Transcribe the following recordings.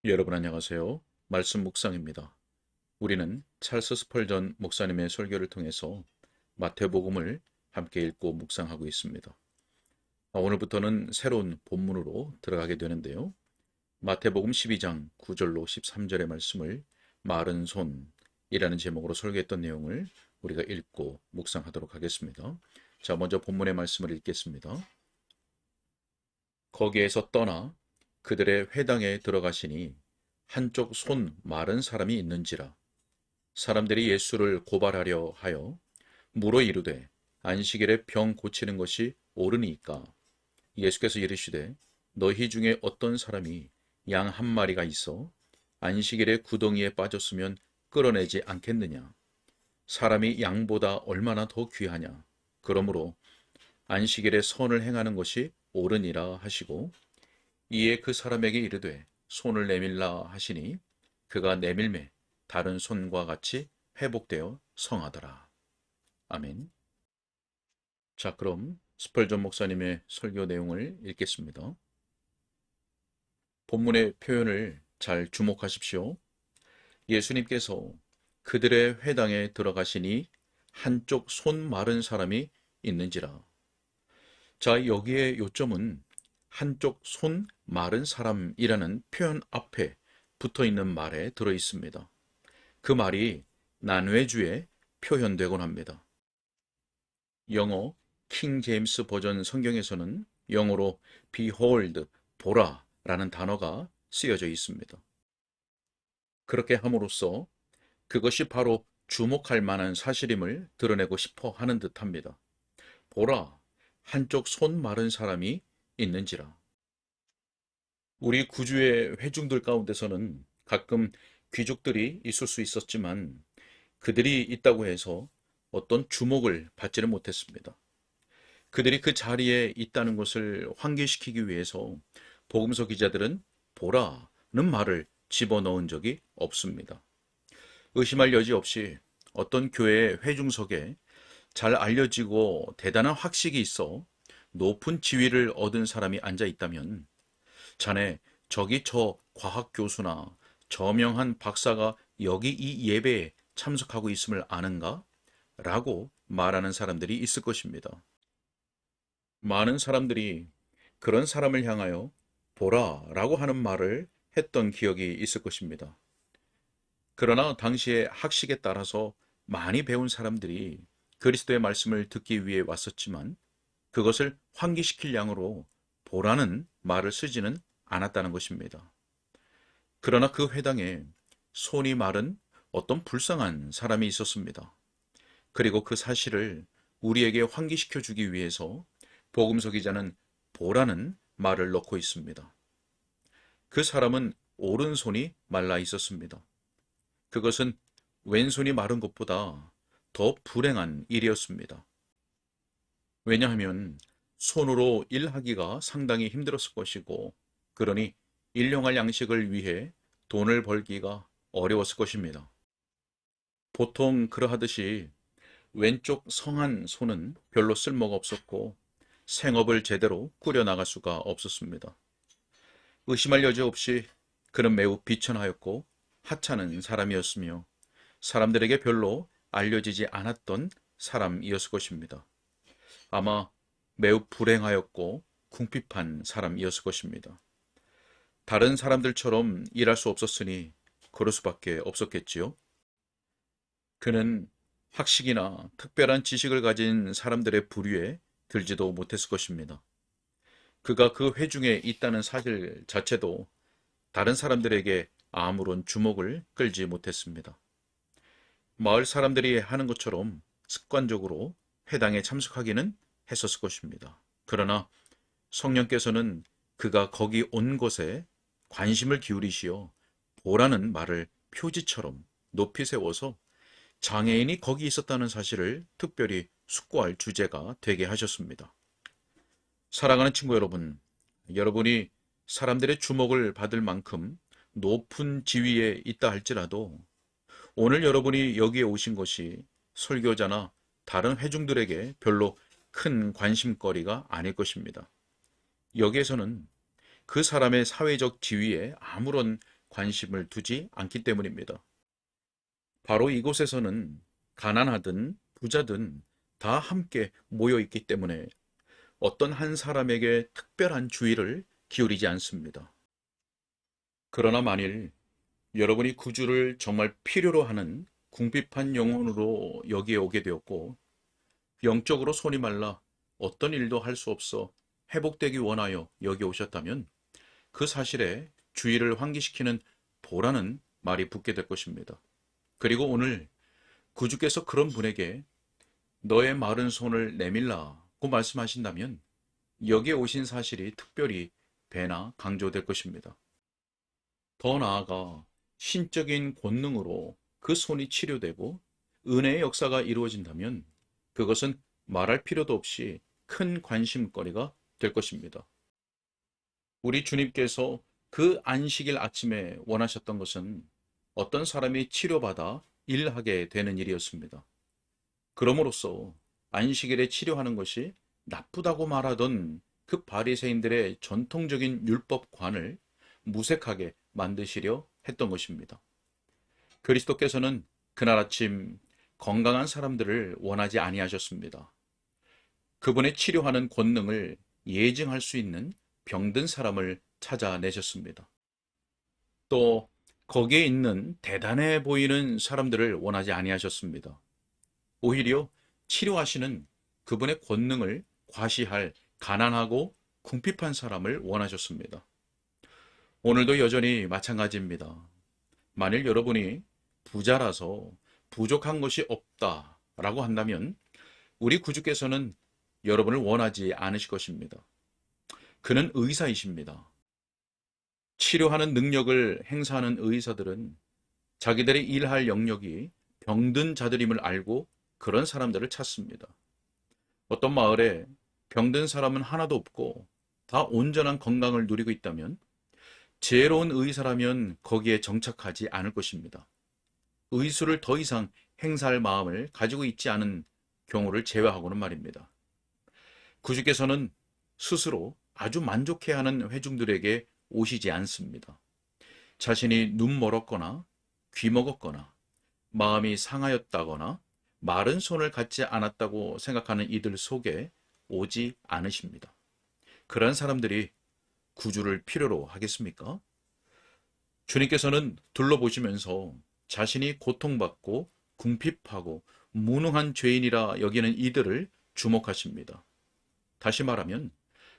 여러분 안녕하세요. 말씀 묵상입니다. 우리는 찰스 스펄전 목사님의 설교를 통해서 마태복음을 함께 읽고 묵상하고 있습니다. 오늘부터는 새로운 본문으로 들어가게 되는데요. 마태복음 12장 9절로 13절의 말씀을 마른 손이라는 제목으로 설교했던 내용을 우리가 읽고 묵상하도록 하겠습니다. 자, 먼저 본문의 말씀을 읽겠습니다. 거기에서 떠나 그들의 회당에 들어가시니 한쪽 손 마른 사람이 있는지라. 사람들이 예수를 고발하려 하여 물어 이르되 안식일에 병 고치는 것이 옳으니까. 예수께서 이르시되 너희 중에 어떤 사람이 양 한 마리가 있어 안식일에 구덩이에 빠졌으면 끌어내지 않겠느냐. 사람이 양보다 얼마나 더 귀하냐. 그러므로 안식일에 선을 행하는 것이 옳으니라 하시고, 이에 그 사람에게 이르되 손을 내밀라 하시니 그가 내밀매 다른 손과 같이 회복되어 성하더라. 아멘. 자, 그럼 스펄전 목사님의 설교 내용을 읽겠습니다. 본문의 표현을 잘 주목하십시오. 예수님께서 그들의 회당에 들어가시니 한쪽 손 마른 사람이 있는지라. 자, 여기에 요점은 한쪽 손 마른 사람이라는 표현 앞에 붙어 있는 말에 들어 있습니다. 그 말이 난외주에 표현되곤 합니다. 영어 킹 제임스 버전 성경에서는 영어로 behold, 보라 라는 단어가 쓰여져 있습니다. 그렇게 함으로써 그것이 바로 주목할 만한 사실임을 드러내고 싶어 하는 듯합니다. 보라, 한쪽 손 마른 사람이 있는지라. 우리 구주의 회중들 가운데서는 가끔 귀족들이 있을 수 있었지만 그들이 있다고 해서 어떤 주목을 받지는 못했습니다. 그들이 그 자리에 있다는 것을 환기시키기 위해서 복음서 기자들은 보라는 말을 집어넣은 적이 없습니다. 의심할 여지 없이 어떤 교회의 회중석에 잘 알려지고 대단한 학식이 있어 높은 지위를 얻은 사람이 앉아 있다면, 자네 저기 저 과학 교수나 저명한 박사가 여기 이 예배에 참석하고 있음을 아는가? 라고 말하는 사람들이 있을 것입니다. 많은 사람들이 그런 사람을 향하여 보라 라고 하는 말을 했던 기억이 있을 것입니다. 그러나 당시의 학식에 따라서 많이 배운 사람들이 그리스도의 말씀을 듣기 위해 왔었지만 그것을 환기시킬 양으로 보라는 말을 쓰지는 않았다는 것입니다. 그러나 그 회당에 손이 마른 어떤 불쌍한 사람이 있었습니다. 그리고 그 사실을 우리에게 환기시켜 주기 위해서 복음서 기자는 보라는 말을 넣고 있습니다. 그 사람은 오른손이 말라 있었습니다. 그것은 왼손이 마른 것보다 더 불행한 일이었습니다. 왜냐하면 손으로 일하기가 상당히 힘들었을 것이고, 그러니 일용할 양식을 위해 돈을 벌기가 어려웠을 것입니다. 보통 그러하듯이 왼쪽 성한 손은 별로 쓸모가 없었고 생업을 제대로 꾸려나갈 수가 없었습니다. 의심할 여지 없이 그는 매우 비천하였고 하찮은 사람이었으며 사람들에게 별로 알려지지 않았던 사람이었을 것입니다. 아마 매우 불행하였고 궁핍한 사람이었을 것입니다. 다른 사람들처럼 일할 수 없었으니 그럴 수밖에 없었겠지요. 그는 학식이나 특별한 지식을 가진 사람들의 부류에 들지도 못했을 것입니다. 그가 그 회중에 있다는 사실 자체도 다른 사람들에게 아무런 주목을 끌지 못했습니다. 마을 사람들이 하는 것처럼 습관적으로 회당에 참석하기는 했었을 것입니다. 그러나 성령께서는 그가 거기 온 것에 관심을 기울이시어 보라는 말을 표지처럼 높이 세워서 장애인이 거기 있었다는 사실을 특별히 숙고할 주제가 되게 하셨습니다. 사랑하는 친구 여러분, 여러분이 사람들의 주목을 받을 만큼 높은 지위에 있다 할지라도 오늘 여러분이 여기에 오신 것이 설교자나 다른 회중들에게 별로 큰 관심거리가 아닐 것입니다. 여기에서는 그 사람의 사회적 지위에 아무런 관심을 두지 않기 때문입니다. 바로 이곳에서는 가난하든 부자든 다 함께 모여 있기 때문에 어떤 한 사람에게 특별한 주의를 기울이지 않습니다. 그러나 만일 여러분이 구주를 정말 필요로 하는 궁핍한 영혼으로 여기에 오게 되었고, 영적으로 손이 말라 어떤 일도 할 수 없어 회복되기 원하여 여기 오셨다면 그 사실에 주의를 환기시키는 보라는 말이 붙게 될 것입니다. 그리고 오늘 구주께서 그런 분에게 너의 마른 손을 내밀라고 말씀하신다면 여기에 오신 사실이 특별히 배나 강조될 것입니다. 더 나아가 신적인 권능으로 그 손이 치료되고 은혜의 역사가 이루어진다면 그것은 말할 필요도 없이 큰 관심거리가 될 것입니다. 우리 주님께서 그 안식일 아침에 원하셨던 것은 어떤 사람이 치료받아 일하게 되는 일이었습니다. 그럼으로써 안식일에 치료하는 것이 나쁘다고 말하던 그 바리새인들의 전통적인 율법관을 무색하게 만드시려 했던 것입니다. 그리스도께서는 그날 아침 건강한 사람들을 원하지 아니하셨습니다. 그분의 치료하는 권능을 예증할 수 있는 병든 사람을 찾아내셨습니다. 또 거기에 있는 대단해 보이는 사람들을 원하지 아니하셨습니다. 오히려 치료하시는 그분의 권능을 과시할 가난하고 궁핍한 사람을 원하셨습니다. 오늘도 여전히 마찬가지입니다. 만일 여러분이 부자라서 부족한 것이 없다라고 한다면 우리 구주께서는 여러분을 원하지 않으실 것입니다. 그는 의사이십니다. 치료하는 능력을 행사하는 의사들은 자기들의 일할 영역이 병든 자들임을 알고 그런 사람들을 찾습니다. 어떤 마을에 병든 사람은 하나도 없고 다 온전한 건강을 누리고 있다면 지혜로운 의사라면 거기에 정착하지 않을 것입니다. 의술을 더 이상 행사할 마음을 가지고 있지 않은 경우를 제외하고는 말입니다. 구주께서는 스스로 아주 만족해하는 회중들에게 오시지 않습니다. 자신이 눈 멀었거나 귀 먹었거나 마음이 상하였다거나 마른 손을 갖지 않았다고 생각하는 이들 속에 오지 않으십니다. 그런 사람들이 구주를 필요로 하겠습니까? 주님께서는 둘러보시면서 자신이 고통받고 궁핍하고 무능한 죄인이라 여기는 이들을 주목하십니다. 다시 말하면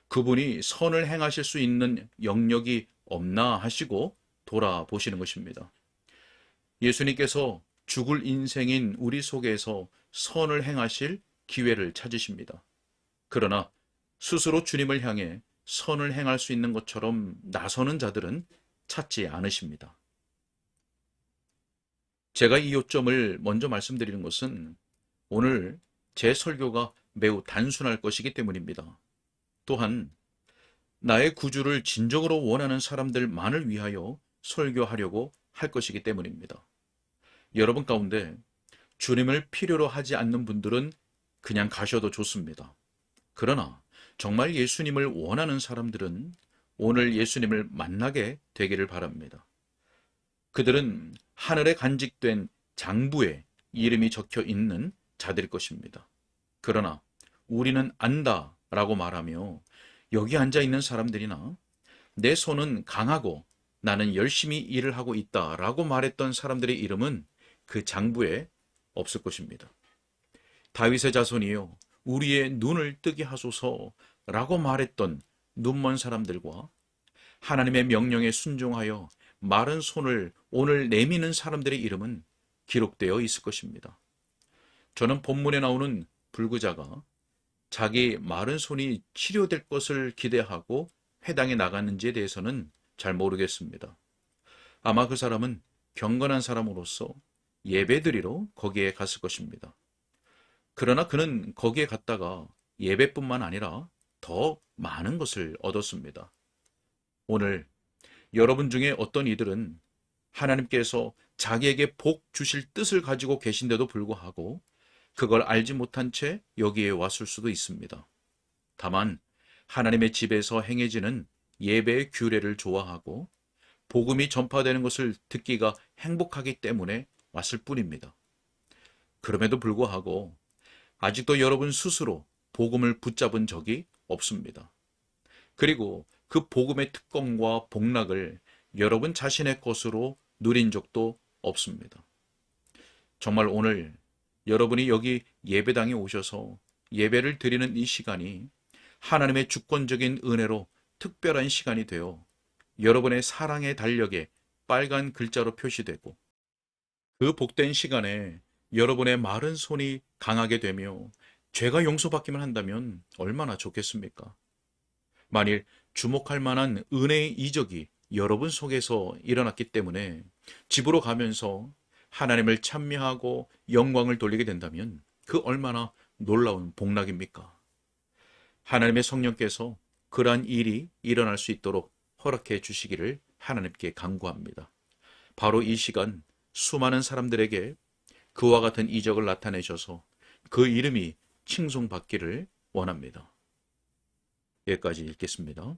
그분이 선을 행하실 수 있는 영역이 없나 하시고 돌아보시는 것입니다. 예수님께서 죽을 인생인 우리 속에서 선을 행하실 기회를 찾으십니다. 그러나 스스로 주님을 향해 선을 행할 수 있는 것처럼 나서는 자들은 찾지 않으십니다. 제가 이 요점을 먼저 말씀드리는 것은 오늘 제 설교가 매우 단순할 것이기 때문입니다. 또한 나의 구주를 진정으로 원하는 사람들만을 위하여 설교하려고 할 것이기 때문입니다. 여러분 가운데 주님을 필요로 하지 않는 분들은 그냥 가셔도 좋습니다. 그러나 정말 예수님을 원하는 사람들은 오늘 예수님을 만나게 되기를 바랍니다. 그들은 하늘에 간직된 장부에 이름이 적혀 있는 자들일 것입니다. 그러나 우리는 안다 라고 말하며 여기 앉아 있는 사람들이나 내 손은 강하고 나는 열심히 일을 하고 있다 라고 말했던 사람들의 이름은 그 장부에 없을 것입니다. 다윗의 자손이요 우리의 눈을 뜨게 하소서 라고 말했던 눈먼 사람들과 하나님의 명령에 순종하여 마른 손을 오늘 내미는 사람들의 이름은 기록되어 있을 것입니다. 저는 본문에 나오는 불구자가 자기 마른 손이 치료될 것을 기대하고 회당에 나갔는지에 대해서는 잘 모르겠습니다. 아마 그 사람은 경건한 사람으로서 예배드리러 거기에 갔을 것입니다. 그러나 그는 거기에 갔다가 예배뿐만 아니라 더 많은 것을 얻었습니다. 오늘 여러분 중에 어떤 이들은 하나님께서 자기에게 복 주실 뜻을 가지고 계신데도 불구하고 그걸 알지 못한 채 여기에 왔을 수도 있습니다. 다만 하나님의 집에서 행해지는 예배의 규례를 좋아하고 복음이 전파되는 것을 듣기가 행복하기 때문에 왔을 뿐입니다. 그럼에도 불구하고 아직도 여러분 스스로 복음을 붙잡은 적이 없습니다. 그리고 그 복음의 특권과 복락을 여러분 자신의 것으로 누린 적도 없습니다. 정말 오늘 여러분이 여기 예배당에 오셔서 예배를 드리는 이 시간이 하나님의 주권적인 은혜로 특별한 시간이 되어 여러분의 사랑의 달력에 빨간 글자로 표시되고 그 복된 시간에 여러분의 마른 손이 강하게 되며 죄가 용서받기만 한다면 얼마나 좋겠습니까? 만일 주목할 만한 은혜의 이적이 여러분 속에서 일어났기 때문에 집으로 가면서 하나님을 찬미하고 영광을 돌리게 된다면 그 얼마나 놀라운 복락입니까? 하나님의 성령께서 그러한 일이 일어날 수 있도록 허락해 주시기를 하나님께 간구합니다. 바로 이 시간 수많은 사람들에게 그와 같은 이적을 나타내셔서 그 이름이 칭송받기를 원합니다. 여기까지 읽겠습니다.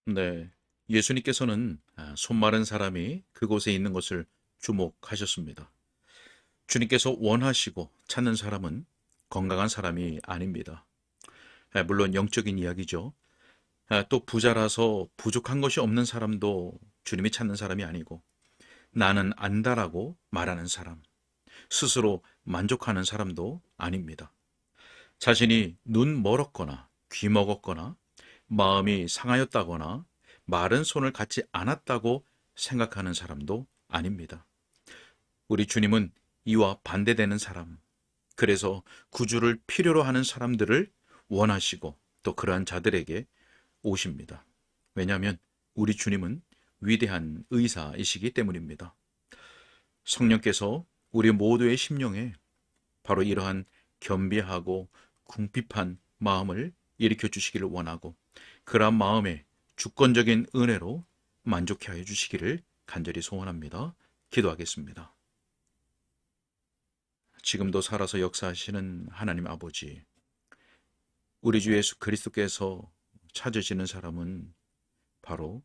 네, 예수님께서는 손 마른 사람이 그곳에 있는 것을 주목하셨습니다. 주님께서 원하시고 찾는 사람은 건강한 사람이 아닙니다. 물론 영적인 이야기죠. 또 부자라서 부족한 것이 없는 사람도 주님이 찾는 사람이 아니고 나는 안다라고 말하는 사람, 스스로 만족하는 사람도 아닙니다. 자신이 눈 멀었거나 귀 먹었거나 마음이 상하였다거나 마른 손을 갖지 않았다고 생각하는 사람도 아닙니다. 우리 주님은 이와 반대되는 사람, 그래서 구주를 필요로 하는 사람들을 원하시고 또 그러한 자들에게 오십니다. 왜냐하면 우리 주님은 위대한 의사이시기 때문입니다. 성령께서 우리 모두의 심령에 바로 이러한 겸비하고 궁핍한 마음을 일으켜 주시기를 원하고 그러한 마음에 주권적인 은혜로 만족해 하여 주시기를 간절히 소원합니다. 기도하겠습니다. 지금도 살아서 역사하시는 하나님 아버지, 우리 주 예수 그리스도께서 찾으시는 사람은 바로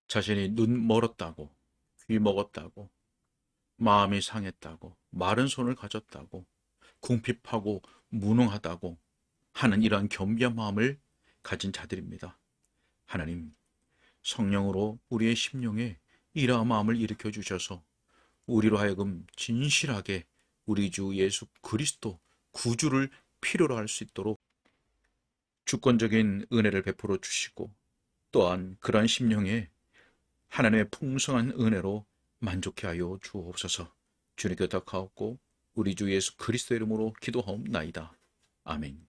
자신이 눈 멀었다고, 귀 먹었다고, 마음이 상했다고, 마른 손을 가졌다고, 궁핍하고 무능하다고 하는 이러한 겸비한 마음을 가진 자들입니다. 하나님, 성령으로 우리의 심령에 이러한 마음을 일으켜 주셔서 우리로 하여금 진실하게 우리 주 예수 그리스도 구주를 필요로 할 수 있도록 주권적인 은혜를 베풀어 주시고 또한 그러한 심령에 하나님의 풍성한 은혜로 만족해 하여 주옵소서. 주님께 덕하옵고 우리 주 예수 그리스도 이름으로 기도하옵나이다. 아멘.